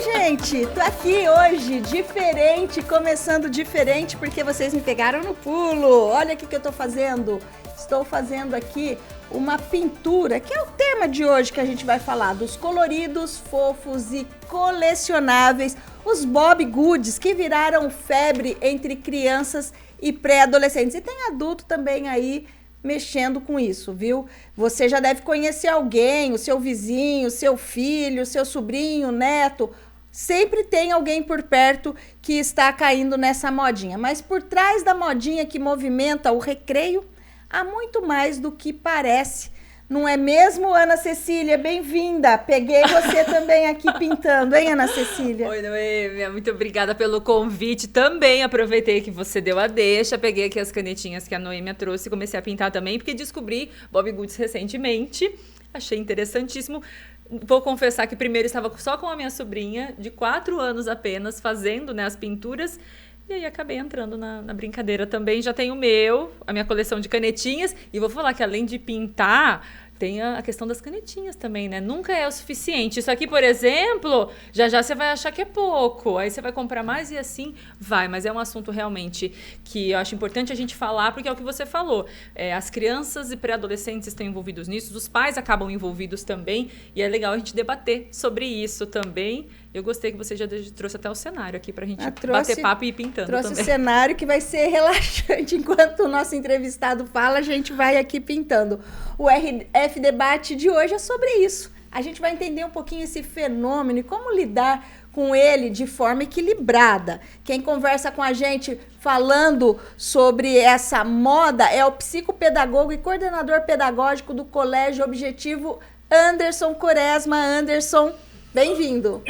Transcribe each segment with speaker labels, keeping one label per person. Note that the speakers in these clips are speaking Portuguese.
Speaker 1: gente, tô aqui hoje, diferente, começando diferente, porque vocês me pegaram no pulo. Olha o que eu tô fazendo. Estou fazendo aqui uma pintura, que é o tema de hoje que a gente vai falar, dos coloridos, fofos e colecionáveis, os Bob Goods, que viraram febre entre crianças e pré-adolescentes. E tem adulto também aí mexendo com isso, viu? Você já deve conhecer alguém, o seu vizinho, o seu filho, o seu sobrinho, neto. Sempre tem alguém por perto que está caindo nessa modinha. Mas por trás da modinha que movimenta o recreio, há muito mais do que parece. Não é mesmo, Ana Cecília? Bem-vinda! Peguei você também aqui pintando, hein, Ana Cecília?
Speaker 2: Oi, Noêmia, muito obrigada pelo convite. Também aproveitei que você deu a deixa, peguei aqui as canetinhas que a Noêmia trouxe e comecei a pintar também, porque descobri Bob Goods recentemente. Achei interessantíssimo. Vou confessar que primeiro estava só com a minha sobrinha, de 4 anos apenas, fazendo, né, as pinturas. E aí acabei entrando na brincadeira também. Já tenho a minha coleção de canetinhas. E vou falar que além de pintar, tem a questão das canetinhas também, né? Nunca é o suficiente. Isso aqui, por exemplo, já você vai achar que é pouco. Aí você vai comprar mais e assim vai. Mas é um assunto realmente que eu acho importante a gente falar, porque é o que você falou. As crianças e pré-adolescentes estão envolvidos nisso. Os pais acabam envolvidos também. E é legal a gente debater sobre isso também. Eu gostei que você já trouxe até o cenário aqui pra gente bater papo e ir pintando também.
Speaker 1: Trouxe o cenário que vai ser relaxante. Enquanto o nosso entrevistado fala, a gente vai aqui pintando. O RF Debate de hoje é sobre isso. A gente vai entender um pouquinho esse fenômeno e como lidar com ele de forma equilibrada. Quem conversa com a gente falando sobre essa moda é o psicopedagogo e coordenador pedagógico do Colégio Objetivo, Anderson Quaresma. Anderson, bem-vindo.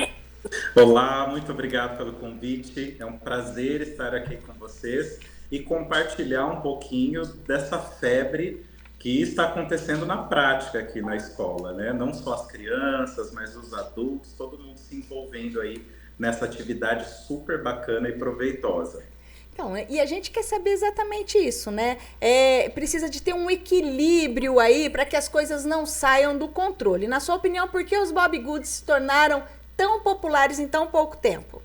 Speaker 3: Olá, muito obrigado pelo convite. É um prazer estar aqui com vocês e compartilhar um pouquinho dessa febre que está acontecendo na prática aqui na escola, né? Não só as crianças, mas os adultos, todo mundo se envolvendo aí nessa atividade super bacana e proveitosa.
Speaker 1: Então, e a gente quer saber exatamente isso, né? Precisa de ter um equilíbrio aí para que as coisas não saiam do controle. Na sua opinião, por que os Bob Goods se tornaram tão populares em tão pouco tempo?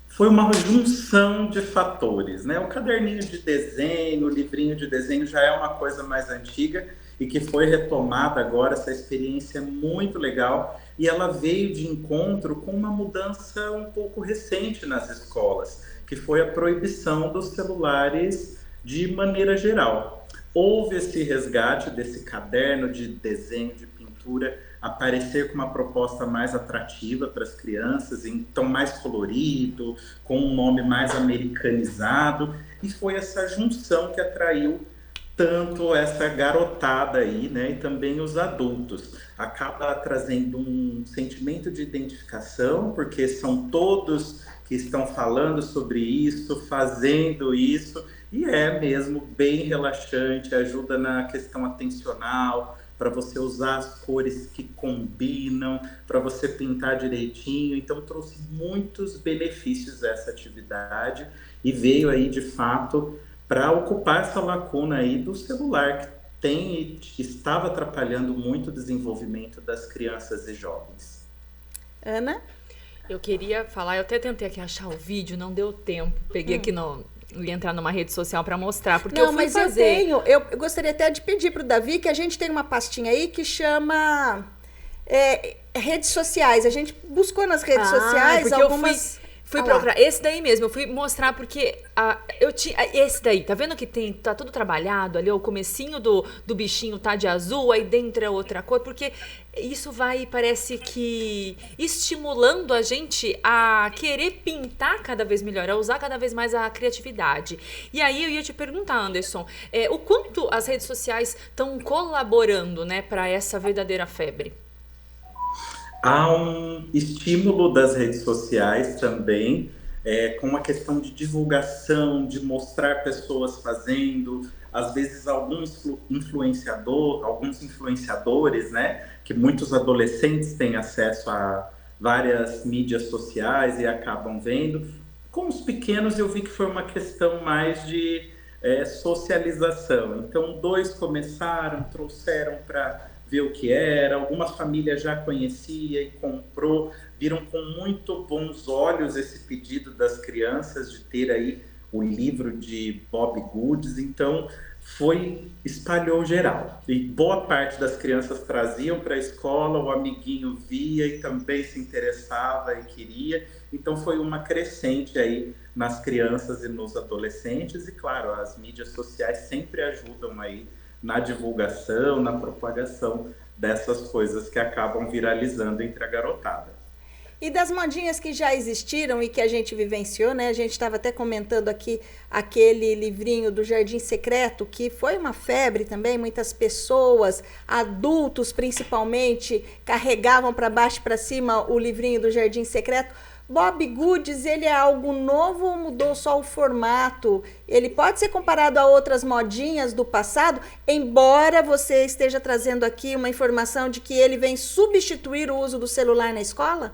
Speaker 3: Foi uma junção de fatores, né? O caderninho de desenho, o livrinho de desenho já é uma coisa mais antiga e que foi retomada agora, essa experiência é muito legal e ela veio de encontro com uma mudança um pouco recente nas escolas, que foi a proibição dos celulares de maneira geral. Houve esse resgate desse caderno de desenho, de pintura, aparecer com uma proposta mais atrativa para as crianças, então mais colorido, com um nome mais americanizado, e foi essa junção que atraiu tanto essa garotada aí, né, e também os adultos. Acaba trazendo um sentimento de identificação, porque são todos que estão falando sobre isso, fazendo isso, e é mesmo bem relaxante, ajuda na questão atencional, para você usar as cores que combinam, para você pintar direitinho. Então, trouxe muitos benefícios essa atividade e veio aí, de fato, para ocupar essa lacuna aí do celular, que tem e estava atrapalhando muito o desenvolvimento das crianças e jovens.
Speaker 1: Ana?
Speaker 2: Eu queria falar, eu até tentei aqui achar o vídeo, não deu tempo. Peguei aqui ia entrar numa rede social para mostrar, porque eu fui fazer.
Speaker 1: Eu gostaria até de pedir para o Davi que a gente tem uma pastinha aí que chama redes sociais. A gente buscou nas redes sociais algumas...
Speaker 2: Fui procurar esse daí mesmo, eu fui mostrar porque eu tinha esse daí, tá vendo que tá tudo trabalhado ali, o comecinho do bichinho tá de azul, aí dentro é outra cor, porque isso vai, parece que estimulando a gente a querer pintar cada vez melhor, a usar cada vez mais a criatividade. E aí eu ia te perguntar, Anderson, o quanto as redes sociais estão colaborando, né, para essa verdadeira febre?
Speaker 3: Há um estímulo das redes sociais também, com a questão de divulgação, de mostrar pessoas fazendo, às vezes alguns influenciadores, né, que muitos adolescentes têm acesso a várias mídias sociais e acabam vendo. Com os pequenos eu vi que foi uma questão mais de socialização. Então, 2 começaram, trouxeram para ver o que era. Algumas famílias já conhecia e comprou, viram com muito bons olhos esse pedido das crianças de ter aí o livro de Bob Goods, então espalhou geral. E boa parte das crianças traziam para a escola, o amiguinho via e também se interessava e queria. Então foi uma crescente aí nas crianças e nos adolescentes, e claro, as mídias sociais sempre ajudam aí na divulgação, na propagação dessas coisas que acabam viralizando entre a garotada.
Speaker 1: E das modinhas que já existiram e que a gente vivenciou, né? A gente estava até comentando aqui aquele livrinho do Jardim Secreto, que foi uma febre também. Muitas pessoas, adultos principalmente, carregavam para baixo e para cima o livrinho do Jardim Secreto. Bob Goods, ele é algo novo ou mudou só o formato? Ele pode ser comparado a outras modinhas do passado, embora você esteja trazendo aqui uma informação de que ele vem substituir o uso do celular na escola?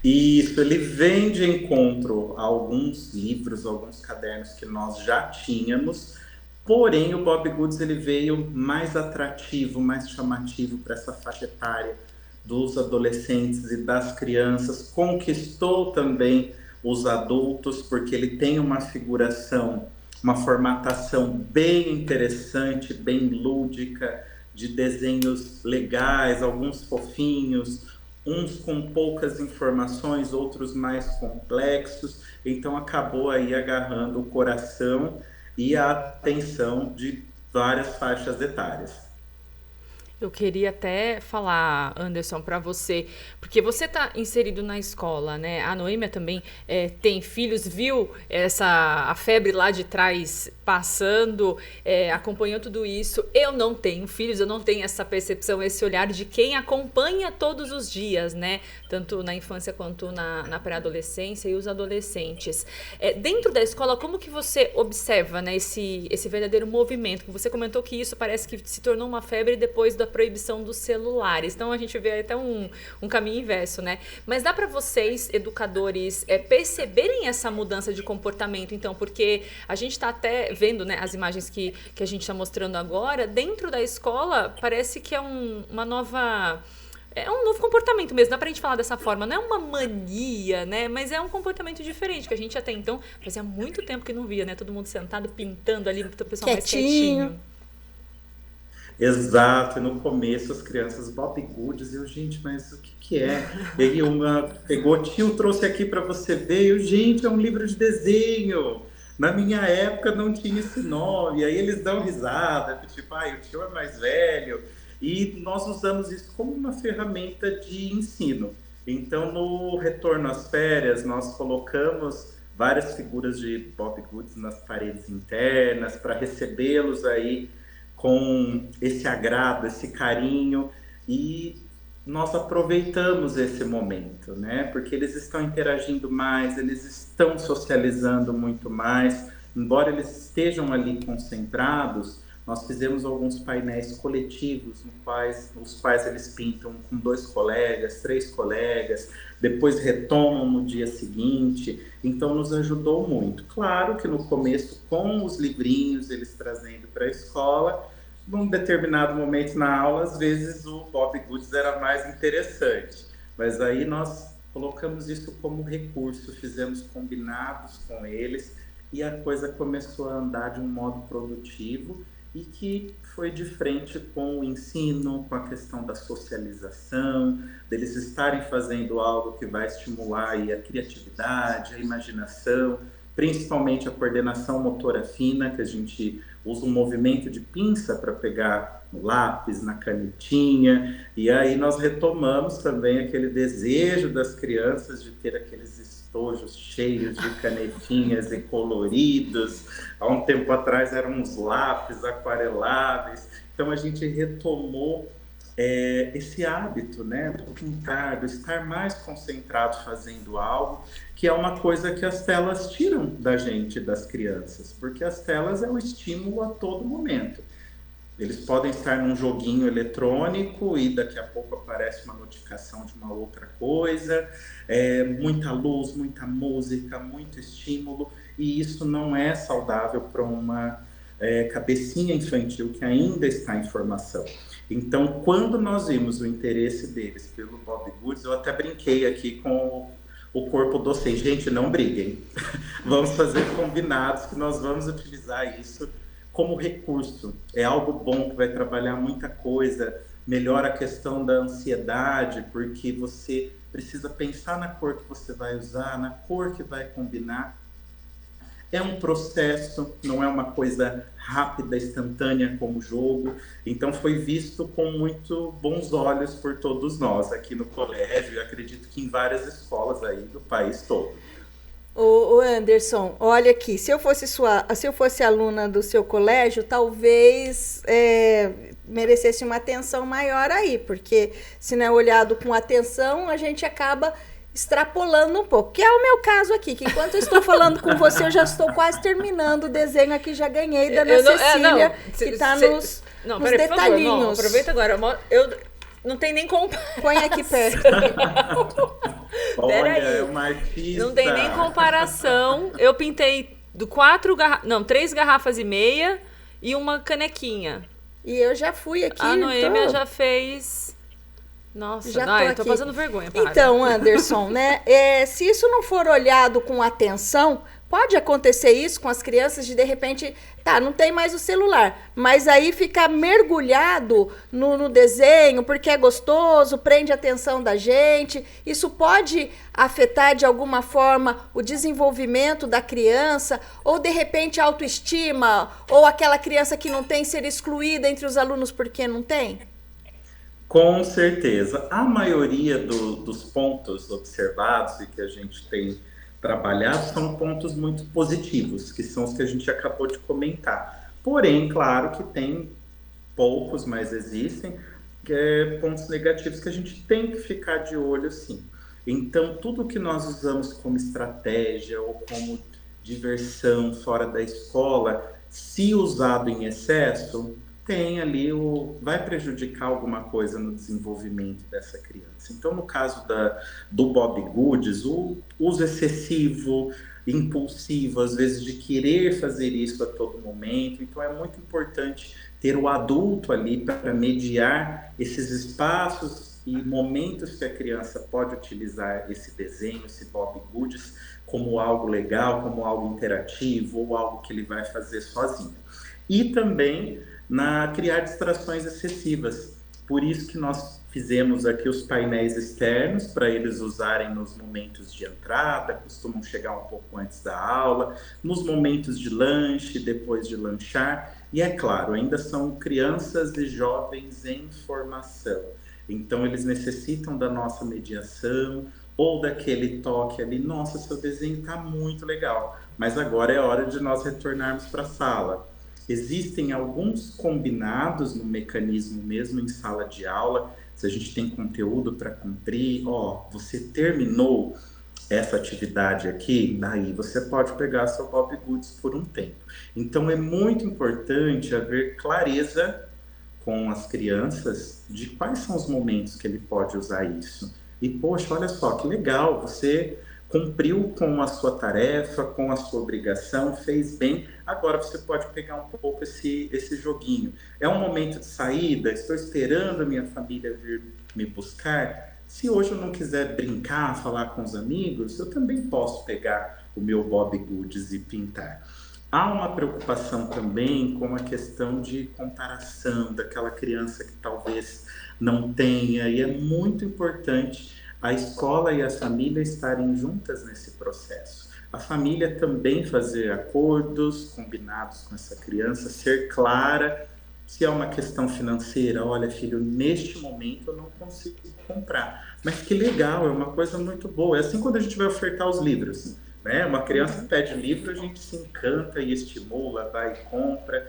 Speaker 3: Isso, ele vem de encontro a alguns livros, alguns cadernos que nós já tínhamos, porém o Bob Goods ele veio mais atrativo, mais chamativo para essa faixa etária dos adolescentes e das crianças, conquistou também os adultos, porque ele tem uma figuração, uma formatação bem interessante, bem lúdica, de desenhos legais, alguns fofinhos, uns com poucas informações, outros mais complexos, então acabou aí agarrando o coração e a atenção de várias faixas etárias.
Speaker 2: Eu queria até falar, Anderson, para você, porque você está inserido na escola, né? A Noêmia também tem filhos, viu a febre lá de trás passando, acompanhou tudo isso. Eu não tenho filhos, eu não tenho essa percepção, esse olhar de quem acompanha todos os dias, né? Tanto na infância quanto na pré-adolescência e os adolescentes. Dentro da escola, como que você observa, né, esse verdadeiro movimento? Você comentou que isso parece que se tornou uma febre depois da proibição dos celulares. Então a gente vê até um caminho inverso, né? Mas dá para vocês, educadores, perceberem essa mudança de comportamento, então, porque a gente está até vendo, né, as imagens que a gente está mostrando agora, dentro da escola parece que é uma nova... É um novo comportamento mesmo, dá pra gente falar dessa forma. Não é uma mania, né? Mas é um comportamento diferente, que a gente até então fazia muito tempo que não via, né? Todo mundo sentado, pintando ali, o pessoal mais quietinho.
Speaker 3: Exato, e no começo as crianças Bob Goods, e eu, gente, mas o que é? E aí uma pegou, tio, trouxe aqui para você ver, e eu, gente, é um livro de desenho. Na minha época não tinha esse nome, e aí eles dão risada, tipo, o tio é mais velho, e nós usamos isso como uma ferramenta de ensino. Então, no retorno às férias, nós colocamos várias figuras de Bob Goods nas paredes internas para recebê-los aí com esse agrado, esse carinho, e nós aproveitamos esse momento, né? Porque eles estão interagindo mais, eles estão socializando muito mais, embora eles estejam ali concentrados. Nós fizemos alguns painéis coletivos, os quais eles pintam com 2 colegas, 3 colegas, depois retomam no dia seguinte, então nos ajudou muito. Claro que no começo, com os livrinhos, eles trazendo para a escola, num determinado momento na aula, às vezes o Bob Goods era mais interessante, mas aí nós colocamos isso como recurso, fizemos combinados com eles, e a coisa começou a andar de um modo produtivo, e que foi de frente com o ensino, com a questão da socialização, deles estarem fazendo algo que vai estimular aí a criatividade, a imaginação, principalmente a coordenação motora fina, que a gente usa um movimento de pinça para pegar no lápis, na canetinha, e aí nós retomamos também aquele desejo das crianças de ter aqueles estojos cheios de canetinhas e coloridos. Há um tempo atrás eram uns lápis aquareláveis. Então a gente retomou esse hábito, né, do pintar, do estar mais concentrado fazendo algo, que é uma coisa que as telas tiram da gente, das crianças, porque as telas é um estímulo a todo momento. Eles podem estar num joguinho eletrônico e daqui a pouco aparece uma notificação de uma outra coisa, muita luz, muita música, muito estímulo, e isso não é saudável para uma cabecinha infantil que ainda está em formação. Então, quando nós vimos o interesse deles pelo Bobbie Goods, eu até brinquei aqui com o corpo docente. Gente, não briguem. Vamos fazer combinados que nós vamos utilizar isso como recurso. É algo bom que vai trabalhar muita coisa, melhora a questão da ansiedade, porque você precisa pensar na cor que você vai usar, na cor que vai combinar. É um processo, não é uma coisa rápida, instantânea como jogo. Então foi visto com muito bons olhos por todos nós aqui no colégio e acredito que em várias escolas aí do país todo.
Speaker 1: Ô Anderson, olha aqui, se eu fosse aluna do seu colégio, talvez merecesse uma atenção maior aí, porque se não é olhado com atenção, a gente acaba extrapolando um pouco, que é o meu caso aqui, que enquanto eu estou falando com você, eu já estou quase terminando o desenho aqui, já ganhei da Ana Cecília, que está nos detalhinhos.
Speaker 2: Por favor, não, aproveita agora, não tem nem comparação.
Speaker 1: Põe aqui perto.
Speaker 3: Olha, é uma artista.
Speaker 2: Não tem nem comparação. Eu pintei 3 garrafas e meia e uma canequinha.
Speaker 1: E eu já fui aqui.
Speaker 2: A Noêmia já fez... Nossa, eu tô passando vergonha. Para.
Speaker 1: Então, Anderson, né? Se isso não for olhado com atenção, pode acontecer isso com as crianças de repente, não tem mais o celular, mas aí ficar mergulhado no desenho, porque é gostoso, prende a atenção da gente. Isso pode afetar de alguma forma o desenvolvimento da criança, ou de repente a autoestima, ou aquela criança que não tem ser excluída entre os alunos porque não tem?
Speaker 3: Com certeza. A maioria dos pontos observados e que a gente tem trabalhado são pontos muito positivos, que são os que a gente acabou de comentar. Porém, claro que tem poucos, mas existem, pontos negativos que a gente tem que ficar de olho, sim. Então, tudo que nós usamos como estratégia ou como diversão fora da escola, se usado em excesso, tem ali vai prejudicar alguma coisa no desenvolvimento dessa criança. Então, no caso do Bobbie Goods, o uso excessivo, impulsivo, às vezes de querer fazer isso a todo momento. Então, é muito importante ter o adulto ali para mediar esses espaços e momentos que a criança pode utilizar esse desenho, esse Bobbie Goods, como algo legal, como algo interativo ou algo que ele vai fazer sozinho. E também criar distrações excessivas. Por isso que nós fizemos aqui os painéis externos para eles usarem nos momentos de entrada, costumam chegar um pouco antes da aula, nos momentos de lanche, depois de lanchar. E é claro, ainda são crianças e jovens em formação. Então eles necessitam da nossa mediação ou daquele toque ali, nossa, seu desenho está muito legal, mas agora é hora de nós retornarmos para a sala. Existem alguns combinados no mecanismo mesmo em sala de aula, se a gente tem conteúdo para cumprir, você terminou essa atividade aqui, daí você pode pegar seu Bobbie Goods por um tempo. Então é muito importante haver clareza com as crianças de quais são os momentos que ele pode usar isso. E poxa, olha só que legal, você cumpriu com a sua tarefa, com a sua obrigação, fez bem, agora você pode pegar um pouco esse joguinho. É um momento de saída, estou esperando a minha família vir me buscar. Se hoje eu não quiser brincar, falar com os amigos, eu também posso pegar o meu Bobbie Goods e pintar. Há uma preocupação também com a questão de comparação daquela criança que talvez não tenha, e é muito importante a escola e a família estarem juntas nesse processo. A família também fazer acordos, combinados com essa criança, ser clara. Se é uma questão financeira, olha filho, neste momento eu não consigo comprar. Mas que legal, é uma coisa muito boa. É assim quando a gente vai ofertar os livros, né? Uma criança pede livro, a gente se encanta e estimula, vai e compra.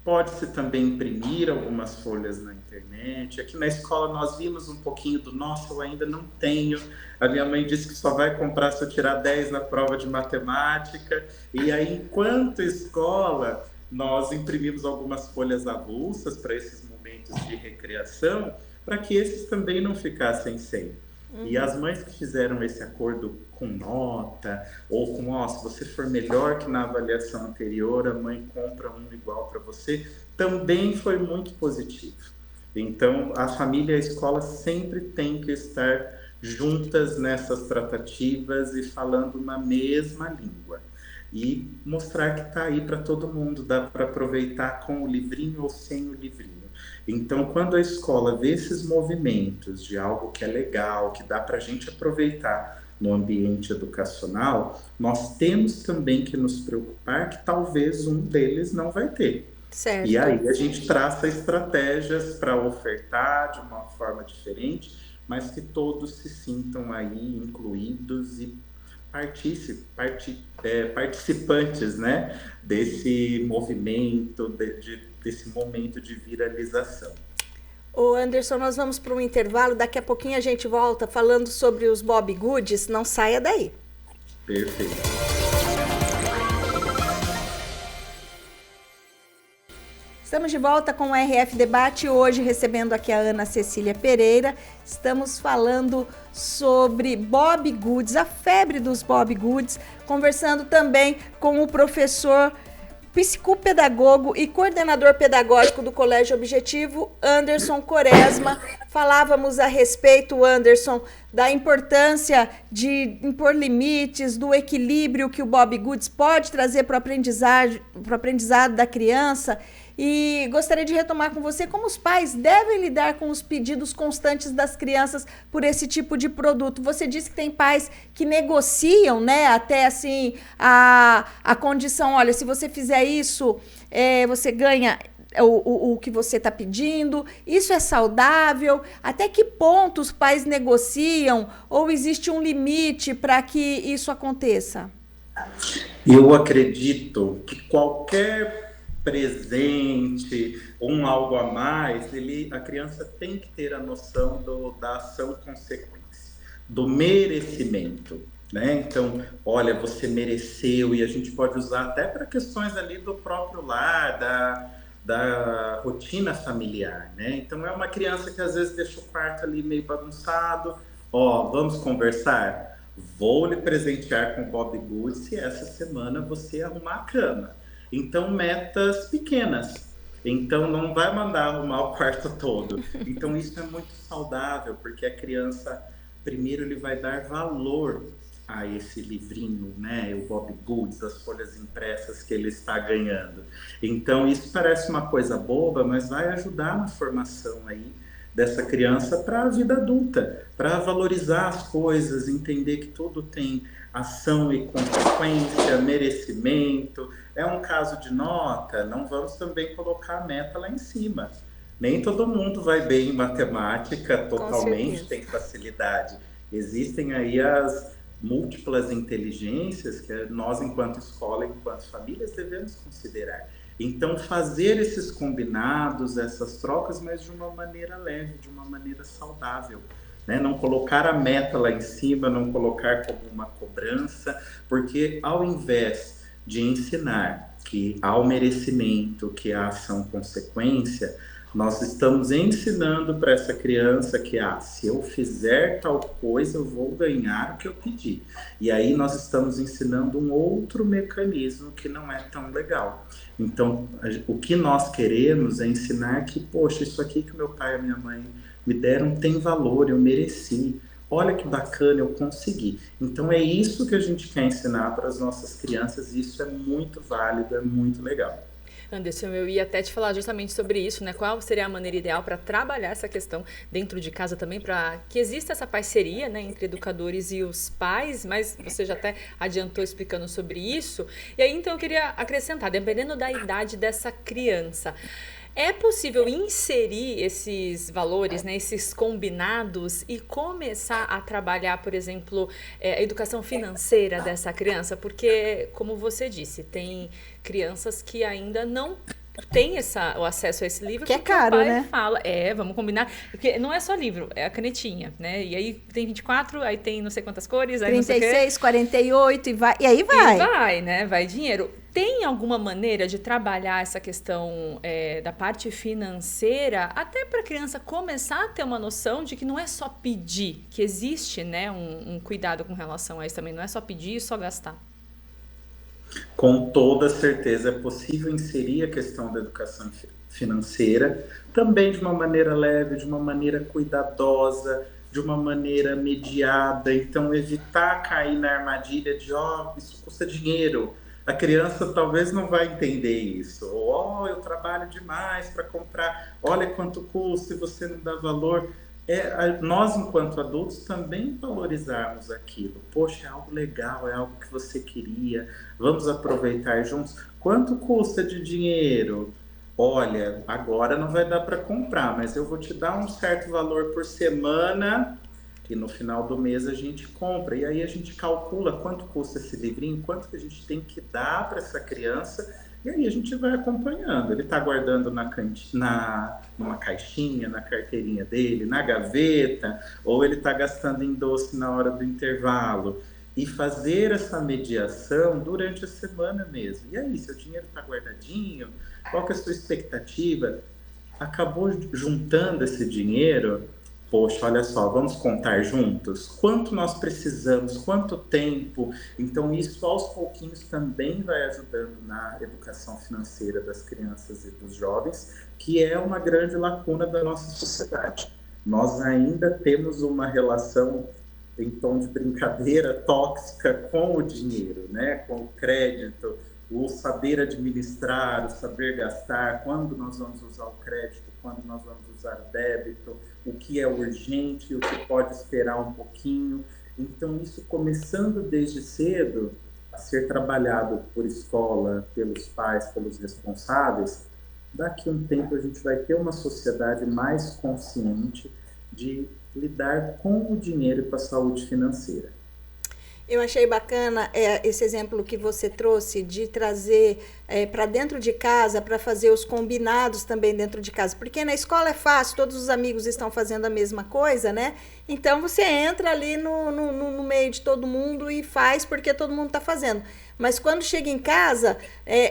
Speaker 3: Pode-se também imprimir algumas folhas na internet. Aqui na escola nós vimos um pouquinho do nossa, eu ainda não tenho. A minha mãe disse que só vai comprar se eu tirar 10 na prova de matemática. E aí, enquanto escola, nós imprimimos algumas folhas avulsas para esses momentos de recreação, para que esses também não ficassem sem. E as mães que fizeram esse acordo com nota, ou com, ó, se você for melhor que na avaliação anterior, a mãe compra um igual para você, também foi muito positivo. Então, a família e a escola sempre têm que estar juntas nessas tratativas e falando uma mesma língua. E mostrar que está aí para todo mundo, dá para aproveitar com o livrinho ou sem o livrinho. Então, quando a escola vê esses movimentos de algo que é legal, que dá para a gente aproveitar no ambiente educacional, nós temos também que nos preocupar que talvez um deles não vai ter.
Speaker 1: Certo.
Speaker 3: E aí a gente traça estratégias para ofertar de uma forma diferente, mas que todos se sintam aí incluídos e participantes, né, desse movimento, desse momento de viralização.
Speaker 1: Ô Anderson, nós vamos para um intervalo, daqui a pouquinho a gente volta falando sobre os Bobbie Goods, não saia daí.
Speaker 3: Perfeito.
Speaker 1: Estamos de volta com o RF Debate, hoje recebendo aqui a Ana Cecília Pereira. Estamos falando sobre Bobbie Goods, a febre dos Bobbie Goods, conversando também com o professor psicopedagogo e coordenador pedagógico do Colégio Objetivo, Anderson Quaresma. Falávamos a respeito, Anderson, da importância de impor limites, do equilíbrio que o Bobbie Goods pode trazer para o aprendizado da criança. E gostaria de retomar com você como os pais devem lidar com os pedidos constantes das crianças por esse tipo de produto. Você disse que tem pais que negociam, né, até assim, a condição, olha, se você fizer isso, você ganha o que você está pedindo. Isso é saudável? Até que ponto os pais negociam ou existe um limite para que isso aconteça?
Speaker 3: Eu acredito que qualquer presente, algo a mais, a criança tem que ter a noção da ação-consequência, do merecimento, né? Então, olha, você mereceu, e a gente pode usar até para questões ali do próprio lar, da rotina familiar, né? Então, é uma criança que às vezes deixa o quarto ali meio bagunçado, ó, vamos conversar? Vou lhe presentear com Bobbie Goods se essa semana você arrumar a cama. Então, metas pequenas. Então, não vai mandar arrumar o quarto todo. Então, isso é muito saudável, porque a criança, primeiro, ele vai dar valor a esse livrinho, né? O Bobbie Goods, as folhas impressas que ele está ganhando. Então, isso parece uma coisa boba, mas vai ajudar na formação aí dessa criança para a vida adulta, para valorizar as coisas, entender que tudo tem ação e consequência, merecimento. É um caso de nota, não vamos também colocar a meta lá em cima. Nem todo mundo vai bem em matemática totalmente, tem facilidade. Existem aí as múltiplas inteligências que nós, enquanto escola, enquanto famílias, devemos considerar. Então, fazer esses combinados, essas trocas, mas de uma maneira leve, de uma maneira saudável. Né? Não colocar a meta lá em cima, não colocar como uma cobrança, porque ao invés de ensinar que há o merecimento, que há ação-consequência, nós estamos ensinando para essa criança que, se eu fizer tal coisa, eu vou ganhar o que eu pedi. E aí nós estamos ensinando um outro mecanismo que não é tão legal. Então, o que nós queremos é ensinar que, poxa, isso aqui que meu pai e minha mãe me deram tem valor, eu mereci. Olha que bacana, eu consegui. Então, é isso que a gente quer ensinar para as nossas crianças, e isso é muito válido, é muito legal.
Speaker 2: Anderson, eu ia até te falar justamente sobre isso, né? Qual seria a maneira ideal para trabalhar essa questão dentro de casa também, para que exista essa parceria, né, entre educadores e os pais, mas você já até adiantou explicando sobre isso. E aí, então, eu queria acrescentar, dependendo da idade dessa criança, é possível inserir esses valores, né, esses combinados e começar a trabalhar, por exemplo, a educação financeira dessa criança? Porque, como você disse, tem crianças que ainda não têm o acesso a esse livro.
Speaker 1: Que é caro,
Speaker 2: o pai
Speaker 1: né?
Speaker 2: fala, vamos combinar, porque não é só livro, é a canetinha, né? E aí tem 24, aí tem não sei quantas cores, aí
Speaker 1: 36,
Speaker 2: não sei o quê.
Speaker 1: 48 e aí vai.
Speaker 2: E vai, né? Vai dinheiro. Tem alguma maneira de trabalhar essa questão da parte financeira, até para a criança começar a ter uma noção de que não é só pedir, que existe, né, um cuidado com relação a isso também, não é só pedir e só gastar?
Speaker 3: Com toda certeza é possível inserir a questão da educação financeira também de uma maneira leve, de uma maneira cuidadosa, de uma maneira mediada. Então, evitar cair na armadilha de, isso custa dinheiro. A criança talvez não vai entender isso. Ou, eu trabalho demais para comprar, olha quanto custa e você não dá valor. Nós, enquanto adultos, também valorizarmos aquilo. Poxa, é algo legal, é algo que você queria, vamos aproveitar juntos. Quanto custa de dinheiro? Olha, agora não vai dar para comprar, mas eu vou te dar um certo valor por semana e no final do mês a gente compra. E aí a gente calcula quanto custa esse livrinho, quanto que a gente tem que dar para essa criança. E aí a gente vai acompanhando. Ele está guardando numa caixinha, na carteirinha dele, na gaveta, ou ele está gastando em doce na hora do intervalo. E fazer essa mediação durante a semana mesmo. E aí, seu dinheiro está guardadinho? Qual que é a sua expectativa? Acabou juntando esse dinheiro? Poxa, olha só, vamos contar juntos? Quanto nós precisamos? Quanto tempo? Então, isso aos pouquinhos também vai ajudando na educação financeira das crianças e dos jovens, que é uma grande lacuna da nossa sociedade. Nós ainda temos uma relação em tom de brincadeira tóxica com o dinheiro, né? Com o crédito, o saber administrar, o saber gastar, quando nós vamos usar o crédito, quando nós vamos usar o débito, o que é urgente, o que pode esperar um pouquinho. Então, isso começando desde cedo a ser trabalhado por escola, pelos pais, pelos responsáveis, daqui a um tempo a gente vai ter uma sociedade mais consciente de lidar com o dinheiro e com a saúde financeira.
Speaker 1: Eu achei bacana esse exemplo que você trouxe de trazer para dentro de casa, para fazer os combinados também dentro de casa. Porque na escola é fácil, todos os amigos estão fazendo a mesma coisa, né? Então você entra ali no meio de todo mundo e faz porque todo mundo está fazendo. Mas quando chega em casa,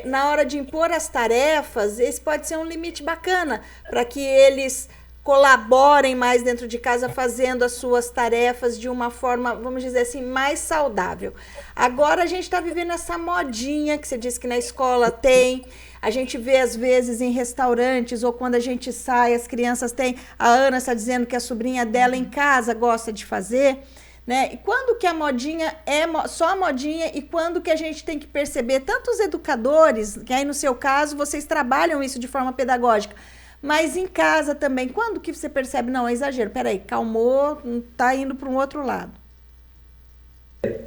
Speaker 1: na hora de impor as tarefas, esse pode ser um limite bacana para que eles colaborem mais dentro de casa, fazendo as suas tarefas de uma forma, vamos dizer assim, mais saudável. Agora a gente está vivendo essa modinha que você disse que na escola tem, a gente vê às vezes em restaurantes ou quando a gente sai, as crianças têm, a Ana está dizendo que a sobrinha dela em casa gosta de fazer, né? E quando que a modinha é só a modinha e quando que a gente tem que perceber, tanto os educadores, que aí no seu caso vocês trabalham isso de forma pedagógica, mas em casa também, quando que você percebe, não, é exagero, peraí, calmou, tá indo para um outro lado?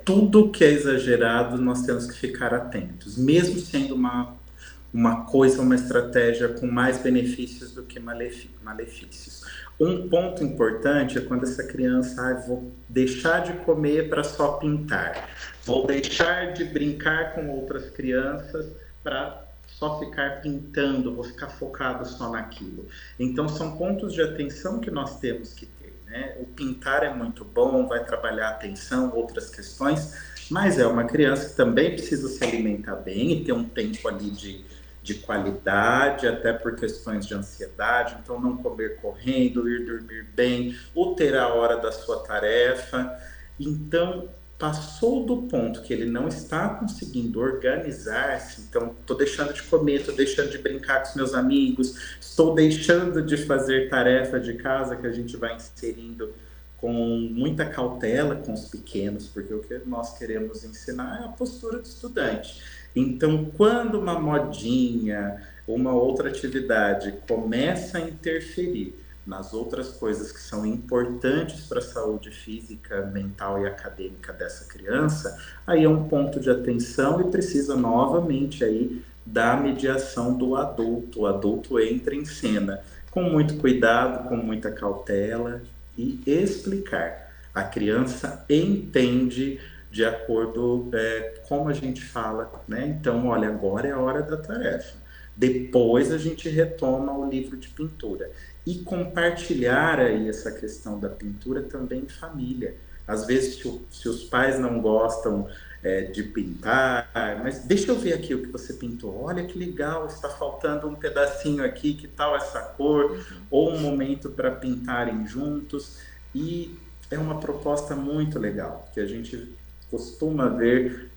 Speaker 3: Tudo que é exagerado, nós temos que ficar atentos, mesmo sendo uma coisa, uma estratégia com mais benefícios do que malefícios. Um ponto importante é quando essa criança, vou deixar de comer para só pintar, vou deixar de brincar com outras crianças para só ficar pintando, vou ficar focado só naquilo. Então, são pontos de atenção que nós temos que ter, né? O pintar é muito bom, vai trabalhar a atenção, outras questões, mas é uma criança que também precisa se alimentar bem e ter um tempo ali de qualidade, até por questões de ansiedade, então não comer correndo, ir dormir bem, ou ter a hora da sua tarefa. Então, passou do ponto que ele não está conseguindo organizar-se, então estou deixando de comer, estou deixando de brincar com os meus amigos, estou deixando de fazer tarefa de casa que a gente vai inserindo com muita cautela com os pequenos, porque o que nós queremos ensinar é a postura do estudante. Então, quando uma modinha, uma outra atividade começa a interferir nas outras coisas que são importantes para a saúde física, mental e acadêmica dessa criança, aí é um ponto de atenção e precisa novamente aí da mediação do adulto. O adulto entra em cena com muito cuidado, com muita cautela e explicar. A criança entende de acordo como a gente fala, né? Então, olha, agora é a hora da tarefa. Depois a gente retoma o livro de pintura. E compartilhar aí essa questão da pintura também em família. Às vezes, se os pais não gostam de pintar, mas deixa eu ver aqui o que você pintou. Olha que legal, está faltando um pedacinho aqui, que tal essa cor? Ou um momento para pintarem juntos. E é uma proposta muito legal, que a gente costuma ver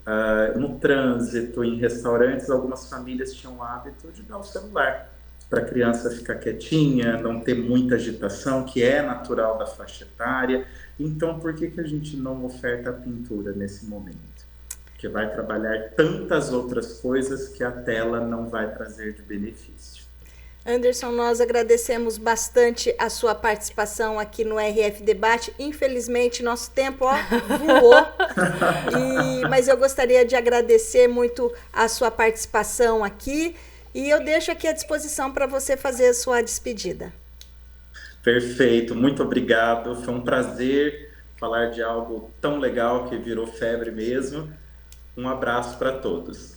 Speaker 3: no trânsito, em restaurantes. Algumas famílias tinham o hábito de dar o celular para a criança ficar quietinha, não ter muita agitação, que é natural da faixa etária. Então, por que a gente não oferta a pintura nesse momento? Que vai trabalhar tantas outras coisas que a tela não vai trazer de benefício.
Speaker 1: Anderson, nós agradecemos bastante a sua participação aqui no RF Debate. Infelizmente, nosso tempo voou, mas eu gostaria de agradecer muito a sua participação aqui e eu deixo aqui à disposição para você fazer a sua despedida.
Speaker 3: Perfeito, muito obrigado. Foi um prazer falar de algo tão legal que virou febre mesmo. Um abraço para todos.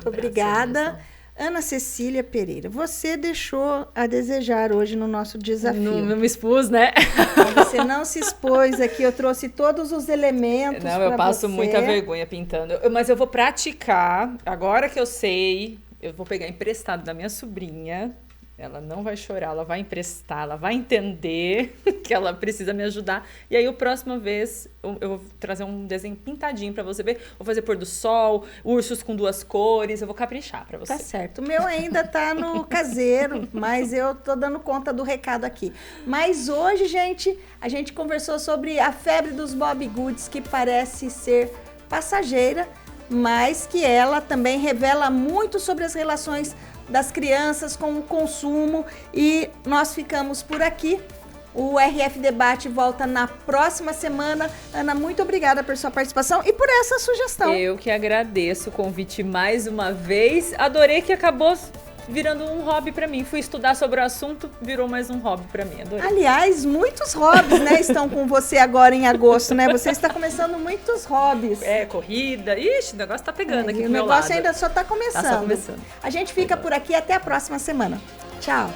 Speaker 1: Obrigada. Anderson. Ana Cecília Pereira, você deixou a desejar hoje no nosso desafio.
Speaker 2: Não me expus, né?
Speaker 1: Você não se expôs aqui, eu trouxe todos os elementos.
Speaker 2: Não, eu passo muita vergonha pintando. Mas eu vou praticar, agora que eu sei, eu vou pegar emprestado da minha sobrinha. Ela não vai chorar, ela vai emprestar, ela vai entender que ela precisa me ajudar. E aí, a próxima vez, eu vou trazer um desenho pintadinho pra você ver. Vou fazer pôr do sol, ursos com 2 cores, eu vou caprichar pra você.
Speaker 1: Tá certo. O meu ainda tá no caseiro, mas eu tô dando conta do recado aqui. Mas hoje, gente, a gente conversou sobre a febre dos Bobbie Goods, que parece ser passageira, mas que ela também revela muito sobre as relações das crianças com o consumo, e nós ficamos por aqui. O RF Debate volta na próxima semana. Ana, muito obrigada por sua participação e por essa sugestão.
Speaker 2: Eu que agradeço o convite mais uma vez. Adorei que acabou virando um hobby para mim. Fui estudar sobre o assunto, virou mais um hobby para mim. Adorei.
Speaker 1: Aliás, muitos hobbies, né, estão com você agora em agosto, né? Você está começando muitos hobbies.
Speaker 2: Corrida. Ixi, o negócio tá pegando aqui pro meu lado.
Speaker 1: O negócio ainda só tá começando.
Speaker 2: Tá só começando.
Speaker 1: A gente fica por aqui até a próxima semana. Tchau.